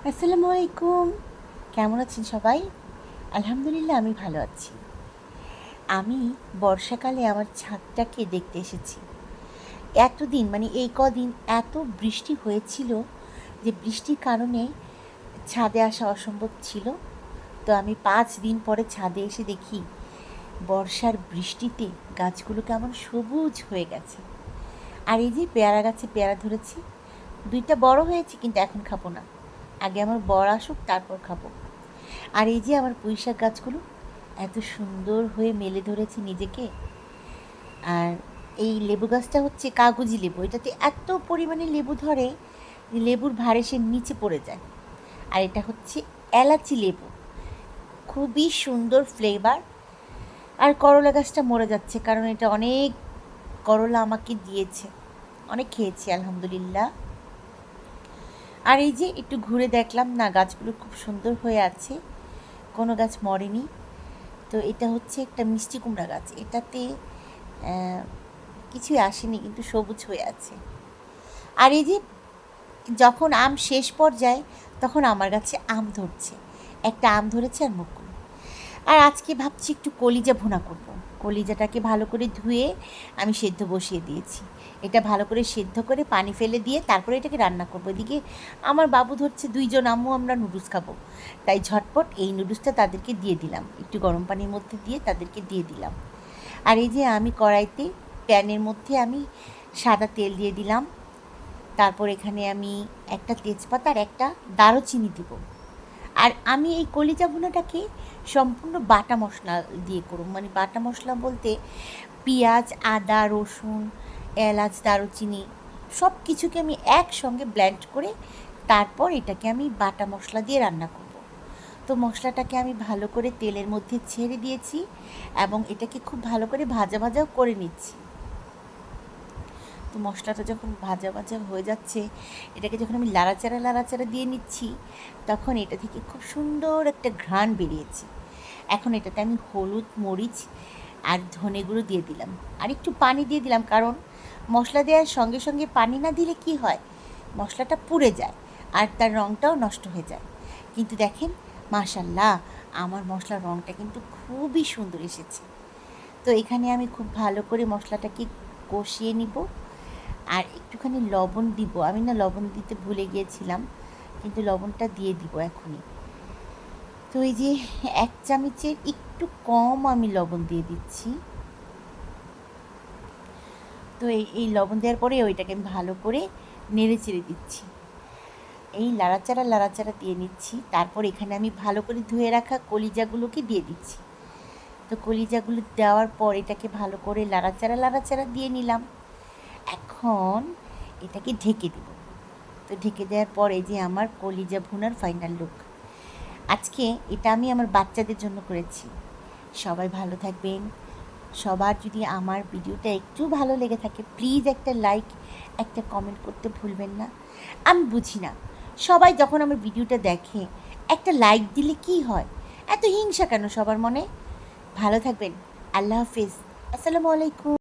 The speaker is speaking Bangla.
আসসালামু আলাইকুম। কেমন আছেন সবাই? আলহামদুলিল্লাহ আমি ভালো আছি। আমি বর্ষাকালে আমার ছাদটাকে দেখতে এসেছি। এতদিন এই কদিন এত বৃষ্টি হয়েছিল যে বৃষ্টির কারণে ছাদে আসা অসম্ভব ছিল। তো আমি ৫ দিন পরে ছাদে এসে দেখি বর্ষার বৃষ্টিতে গাছগুলো কেমন সবুজ হয়ে গেছে। আর এই যে পেয়ারা গাছে পেয়ারা ধরেছি, ২টা বড় হয়েছে কিন্তু এখন খাবো না। আগে আমার বর আসুক তারপর খাবো। আর এই যে আমার পুঁইশাক গাছগুলো এত সুন্দর হয়ে মেলে ধরেছে নিজেকে। আর এই লেবু গাছটা হচ্ছে কাগজি লেবু, এটাতে এত পরিমাণে লেবু ধরে যে লেবুর ভার এসে নিচে পড়ে যায়। আর এটা হচ্ছে এলাচি লেবু, খুবই সুন্দর ফ্লেভার। আর করলা গাছটা মরে যাচ্ছে কারণ এটা অনেক করলা আমাকে দিয়েছে, অনেক খেয়েছি আলহামদুলিল্লাহ। আর এই যে একটু ঘুরে দেখলাম, না গাছগুলো খুব সুন্দর হয়ে আছে, কোনো গাছ মরেনি। তো এটা হচ্ছে একটা মিষ্টি কুমড়া গাছ, এটাতে কিছুই আসেনি কিন্তু সবুজ হয়ে আছে। আর এই যে যখন আম শেষ পর্যায়ে তখন আমার গাছে আম ধরছে, একটা আম ধরেছে আর মুকুল। আর আজকে ভাবছি একটু কলিজা ভুনা করব। কলিজাটাকে ভালো করে ধুয়ে আমি সেদ্ধ বসিয়ে দিয়েছি। এটা ভালো করে সেদ্ধ করে পানি ফেলে দিয়ে তারপরে এটাকে রান্না করব। এদিকে আমার বাবু ধরছে, 2জন আম্মু আমরা নুডলস খাবো, তাই ঝটপট এই নুডলসটা তাদেরকে দিয়ে দিলাম, একটু গরম পানির মধ্যে দিয়ে তাদেরকে দিয়ে দিলাম। আর এই যে আমি কড়াইতে প্যানের মধ্যে আমি সাদা তেল দিয়ে দিলাম, তারপর এখানে আমি একটা তেজপাতা আর একটা দারুচিনি দিব। আর আমি এই কলিজা ভুনাটাকে সম্পূর্ণ বাটা মশলা দিয়ে করব, বাটা মশলা বলতে পেঁয়াজ, আদা, রসুন, এলাচ, দারুচিনি সব কিছুকে আমি একসঙ্গে ব্লেন্ড করে তারপর এটাকে আমি বাটা মশলা দিয়ে রান্না করব। তো মশলাটাকে আমি ভালো করে তেলের মধ্যে ছেড়ে দিয়েছি এবং এটাকে খুব ভালো করে ভাজা ভাজাও করে নিচ্ছি। তো মশলাটা যখন ভাজা ভাজা হয়ে যাচ্ছে, এটাকে যখন আমি লাড়াচাড়া দিয়ে নিচ্ছি, তখন এটা থেকে খুব সুন্দর একটা ঘ্রাণ বেরিয়েছে। এখন এটাতে আমি হলুদ, মরিচ আর ধনে গুঁড়ো দিয়ে দিলাম, আর একটু পানি দিয়ে দিলাম, কারণ মশলা দেওয়ার সঙ্গে সঙ্গে পানি না দিলে কি হয়, মশলাটা পুড়ে যায় আর তার রঙটাও নষ্ট হয়ে যায়। কিন্তু দেখেন, মাশাল্লাহ, আমার মশলার রঙটা কিন্তু খুবই সুন্দর এসেছে। তো এখানে আমি খুব ভালো করে মশলাটাকে কষিয়ে নিব। আর একটুখানি লবণ দিব, আমি না লবণ দিতে ভুলে গিয়েছিলাম, কিন্তু লবণটা দিয়ে দিব এখনই। তো এই যে 1 চামচের একটু কম আমি লবণ দিয়ে দিচ্ছি। তো এই লবণ দেওয়ার পরে ওইটাকে আমি ভালো করে নেড়ে চেড়ে দিচ্ছি, এই লাড়াচাড়া দিয়ে নিচ্ছি। তারপর এখানে আমি ভালো করে ধুয়ে রাখা কলিজাগুলোকে দিয়ে দিচ্ছি। তো কলিজাগুলো দেওয়ার পর এটাকে ভালো করে লাড়াচাড়া দিয়ে নিলাম। এখন এটাকে ঢেকে দেব। তো ঢেকে দেওয়ার পর এই যে আমার কলিজা ভুনার ফাইনাল লুক। আজকে এটা আমি আমার বাচ্চাদের জন্য করেছি। সবাই ভালো থাকবেন। সবার যদি আমার ভিডিওটা একটু ভালো লেগে থাকে, প্লিজ একটা লাইক, একটা কমেন্ট করতে ভুলবেন না। আমি বুঝি না, সবাই যখন আমার ভিডিওটা দেখে একটা লাইক দিলে কি হয়, এত হিংসা কেন সবার মনে? ভালো থাকবেন। আল্লাহ হাফিজ। আসসালামু আলাইকুম।